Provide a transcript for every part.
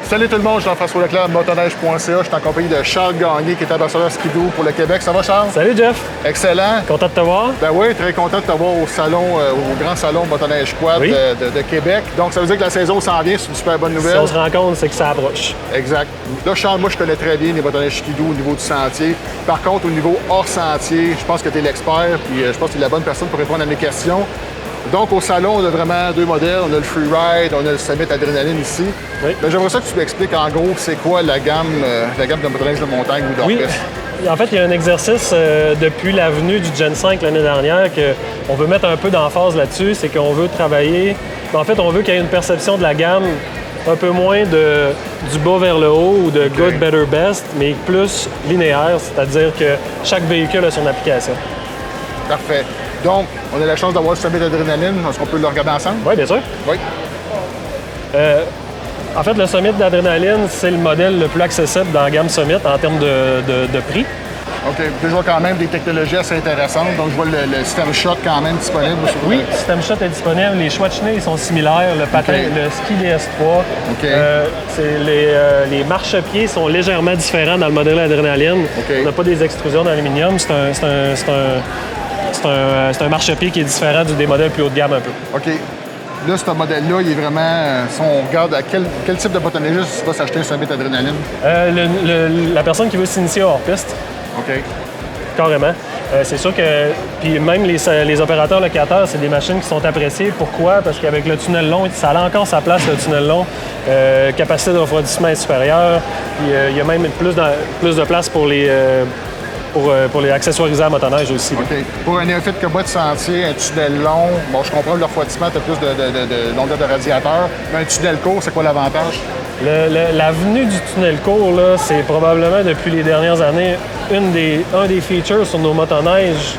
Salut tout le monde, Jean-François Leclerc, motoneige.ca. Je suis en compagnie de Charles Gagné, qui est ambassadeur skidoo pour le Québec. Ça va, Charles? Salut, Jeff. Excellent. Content de te voir. Ben oui, très content de te voir au salon, au grand salon Motoneige Quad Oui. de Québec. Donc, ça veut dire que la saison s'en vient, c'est une super bonne nouvelle. Si on se rend compte, c'est que ça approche. Exact. Là, Charles, moi, je connais très bien les motoneiges skidoo au niveau du sentier. Par contre, au niveau hors sentier, je pense que tu es l'expert, puis je pense que tu es la bonne personne pour répondre à mes questions. Donc, au salon, on a vraiment deux modèles. On a le Freeride, on a le Summit Adrenaline ici. Oui. Ben, j'aimerais ça que tu m'expliques en gros c'est quoi la gamme de motoneige de montagne ou d'hors-piste. Oui. En fait, il y a un exercice depuis la venue du Gen 5 l'année dernière qu'on veut mettre un peu d'emphase là-dessus. C'est qu'on veut travailler... En fait, on veut qu'il y ait une perception de la gamme un peu moins du bas vers le haut ou de good, better, best, mais plus linéaire, c'est-à-dire que chaque véhicule a son application. Parfait. Donc, on a la chance d'avoir le Summit Adrenaline. Est-ce qu'on peut le regarder ensemble? Oui, bien sûr. Oui. En fait, le Summit d'Adrénaline, c'est le modèle le plus accessible dans la gamme Summit en termes de prix. OK. Je vois quand même des technologies assez intéressantes. Donc, je vois le système Shot quand même disponible. Oui, le système Shot est disponible. Les choix de chenilles ils sont similaires. Le patin, le ski DS3. OK. Les marchepieds sont légèrement différents dans le modèle Adrénaline. OK. On n'a pas des extrusions d'aluminium. C'est un marchepied qui est différent des modèles plus haut de gamme un peu. OK. Là, ce modèle-là, il est vraiment... si on regarde à quel type de motoneigiste va s'acheter un Summit Adrenaline? La personne qui veut s'initier hors piste. OK. Carrément. C'est sûr que... Puis même les opérateurs locataires, c'est des machines qui sont appréciées. Pourquoi? Parce qu'avec le tunnel long, ça a encore sa place, le tunnel long. Capacité de refroidissement est supérieure. Puis il y a même plus de place pour les accessoirisés à motoneige aussi. OK. Pour un néophyte comme moi de sentier, un tunnel long, bon, je comprends le refroidissement, tu as plus de longueur de radiateur, mais un tunnel court, c'est quoi l'avantage? La venue du tunnel court, là, c'est probablement depuis les dernières années un des features sur nos motoneiges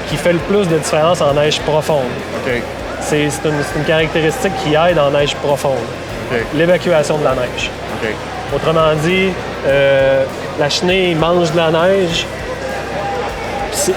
qui fait le plus de différence en neige profonde. OK. C'est une caractéristique qui aide en neige profonde. OK. L'évacuation de la neige. OK. Autrement dit, la chenille mange de la neige.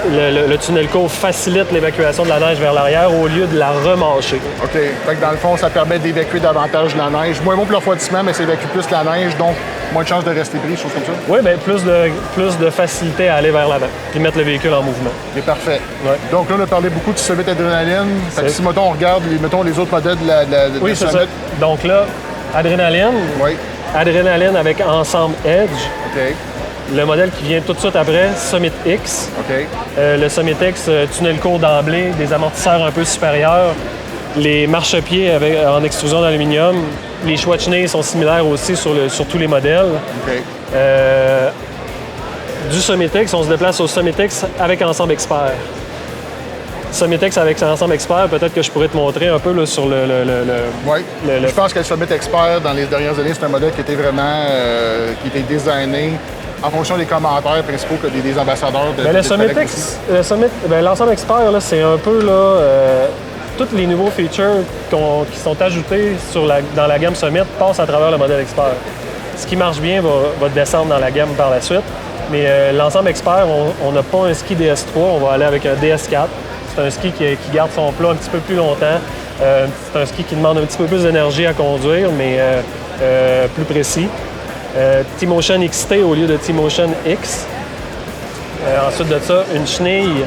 Le tunnel court facilite l'évacuation de la neige vers l'arrière au lieu de la remâcher. OK. Fait que dans le fond, ça permet d'évacuer davantage la neige. Moins bon pour le refroidissement, mais ça évacue plus la neige, donc moins de chances de rester pris, choses comme ça. Oui, bien, plus de facilité à aller vers l'avant et mettre le véhicule en mouvement. C'est parfait. Ouais. Donc là, on a parlé beaucoup du Summit Adrenaline. Fait que si, mettons, on regarde les autres modèles de Oui, c'est Summit. ça. Donc là, Adrénaline. Oui. Adrénaline avec ensemble Edge. OK. Le modèle qui vient tout de suite après, Summit X. OK. Le Summit X, tunnel court d'emblée, des amortisseurs un peu supérieurs, les marchepieds en extrusion d'aluminium. Les choix de chenilles sont similaires aussi sur tous les modèles. OK. Du Summit X, on se déplace au Summit X avec ensemble expert. Summit X avec ensemble expert, peut-être que je pourrais te montrer un peu là, sur Oui. Je pense que le Summit Expert, dans les dernières années, c'est un modèle qui était vraiment qui était designé en fonction des commentaires principaux que des ambassadeurs de le Summit X, l'ensemble expert, là, c'est un peu là, tous les nouveaux features qui sont ajoutés dans la gamme Summit passent à travers le modèle expert. Ce qui marche bien va descendre dans la gamme par la suite. Mais l'ensemble expert, on n'a pas un ski DS3, on va aller avec un DS4. C'est un ski qui garde son plat un petit peu plus longtemps. C'est un ski qui demande un petit peu plus d'énergie à conduire, mais plus précis. T-Motion XT au lieu de T-Motion X. Ensuite de ça, une chenille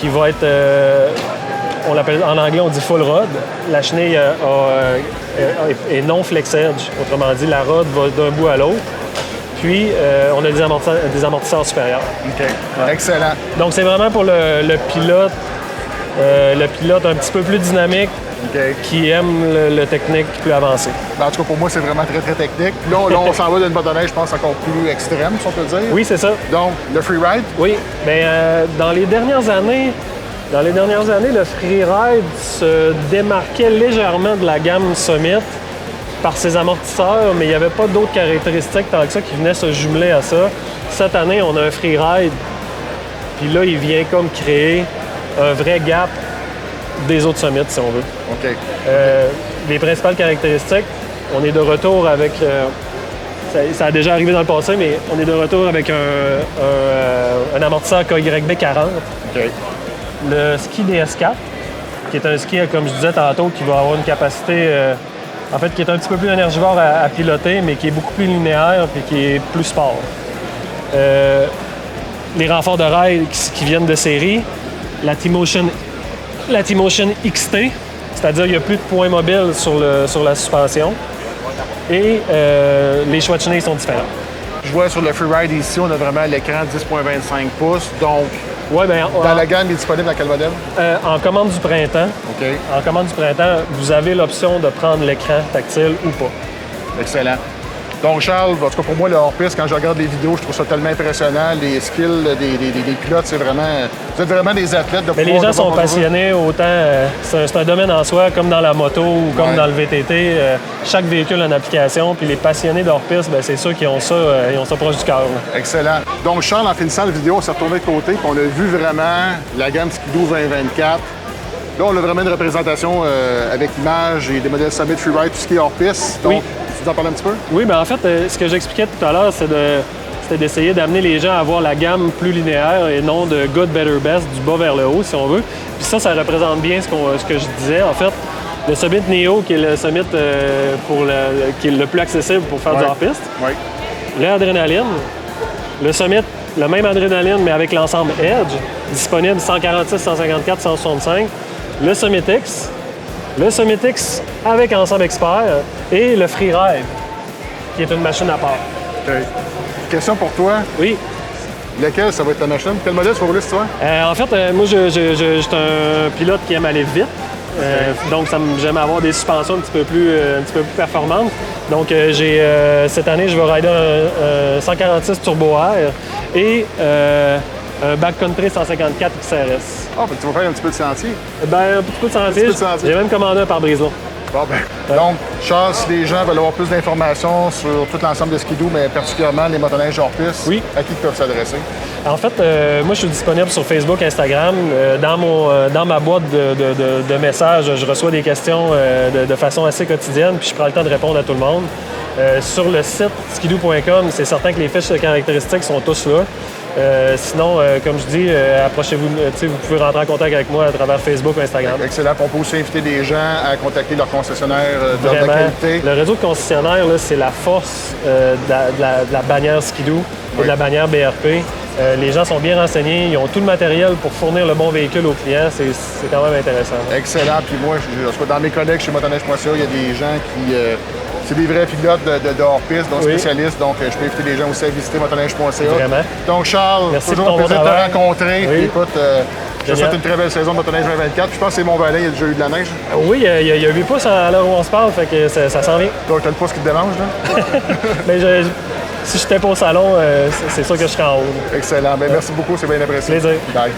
qui va être, on l'appelle en anglais, on dit full rod. La chenille est non flex edge. Autrement dit, la rod va d'un bout à l'autre. Puis, on a des amortisseurs supérieurs. OK. Ouais. Excellent. Donc, c'est vraiment pour le pilote un petit peu plus dynamique, qui aime le technique plus avancé. Ben, en tout cas, pour moi, c'est vraiment très, très technique. Là, on s'en va d'une motoneige, je pense, encore plus extrême, si on peut dire. Oui, c'est ça. Donc, le freeride? Oui. Bien, dans les dernières années, le freeride se démarquait légèrement de la gamme Summit par ses amortisseurs, mais il n'y avait pas d'autres caractéristiques tant que ça qui venaient se jumeler à ça. Cette année, on a un freeride, puis là, il vient comme créer un vrai gap des autres Summits, si on veut. OK. Les principales caractéristiques, on est de retour avec... ça a déjà arrivé dans le passé, mais on est de retour avec un amortisseur KYB 40. OK. Le ski DS4, qui est un ski, comme je disais tantôt, qui va avoir une capacité En fait, qui est un petit peu plus énergivore à piloter, mais qui est beaucoup plus linéaire et qui est plus sport. Les renforts de rail qui viennent de série, la T-Motion XT, c'est-à-dire qu'il n'y a plus de points mobiles sur la suspension. Et les choix de chenilles sont différents. Je vois sur le Freeride ici, on a vraiment l'écran 10.25 pouces. Donc, ouais, dans la gamme, il est disponible dans quel modèle? En commande du printemps. OK. En commande du printemps, vous avez l'option de prendre l'écran tactile ou pas. Excellent. Donc, Charles, en tout cas pour moi, le hors-piste, quand je regarde les vidéos, je trouve ça tellement impressionnant. Les skills des pilotes, c'est vraiment... Vous êtes vraiment des athlètes de pouvoir... Mais les gens sont passionnés, autant... c'est un domaine en soi, comme dans la moto ou comme dans le VTT. Chaque véhicule a une application, puis les passionnés de hors-piste, c'est sûr qu'ils ont ça proche du cœur. Excellent. Donc, Charles, en finissant la vidéo, on s'est retourné de côté, puis on a vu vraiment la gamme Ski-Doo 2024. Là, on a vraiment une représentation avec l'image et des modèles Summit, Freeride, tout ce qui est hors-piste. Donc, tu nous en parles un petit peu? Oui, bien en fait, ce que j'expliquais tout à l'heure, c'était d'essayer d'amener les gens à voir la gamme plus linéaire et non de good, better, best, du bas vers le haut, si on veut. Puis ça représente bien ce que je disais. En fait, le Summit Neo, qui est le Summit qui est le plus accessible pour faire du hors-piste. Oui. L'Adrénaline, le Summit, le même Adrénaline, mais avec l'ensemble Edge, disponible 146, 154, 165. Le Summit X, avec ensemble expert et le Freeride, qui est une machine à part. OK. Question pour toi. Oui. Lequel, ça va être ta machine? Quel modèle tu vas rouler, c'est toi? En fait, moi, je suis un pilote qui aime aller vite. Donc, j'aime avoir des suspensions un petit peu plus performantes. Donc, cette année, je vais rider un 146 Turbo Air et un backcountry 154 XRS. Ah, tu vas faire un petit peu de sentier. Un petit peu de sentier. J'ai même commandé un pare-brise là. Bon, donc, Charles, si les gens veulent avoir plus d'informations sur tout l'ensemble de Ski-Doo, mais particulièrement les motoneiges hors-piste, à qui ils peuvent s'adresser? En fait, moi, je suis disponible sur Facebook, Instagram. Dans ma boîte de messages, je reçois des questions de façon assez quotidienne, puis je prends le temps de répondre à tout le monde. Sur le site skidoo.com, c'est certain que les fiches de caractéristiques sont tous là. Sinon, comme je dis, approchez-vous, vous pouvez rentrer en contact avec moi à travers Facebook ou Instagram. Excellent. On peut aussi inviter des gens à contacter leur concessionnaire de qualité. Le réseau de concessionnaires, c'est la force de la bannière Ski-Doo et de la bannière BRP. Les gens sont bien renseignés, ils ont tout le matériel pour fournir le bon véhicule aux clients. C'est quand même intéressant. Excellent. Puis moi, dans mes collègues chez motoneige.ca, il y a des gens qui... c'est des vrais pilotes de hors-piste, donc spécialistes. Donc, je peux inviter les gens aussi à visiter motoneige.ca. Vraiment. Donc, Charles, merci toujours un plaisir de te rencontrer. Oui. Écoute, je te souhaite une très belle saison de motoneige 2024. Je pense que c'est Mont-Valais, il y a déjà eu de la neige. Oui, il y a 8 pouces à l'heure où on se parle, fait que ça s'en vient. Donc, tu as le pouce qui te dérange, là? Mais si je n'étais pas au salon, c'est sûr que je serais en haut. Excellent. Merci beaucoup, c'est bien apprécié. Plaisir. Bye.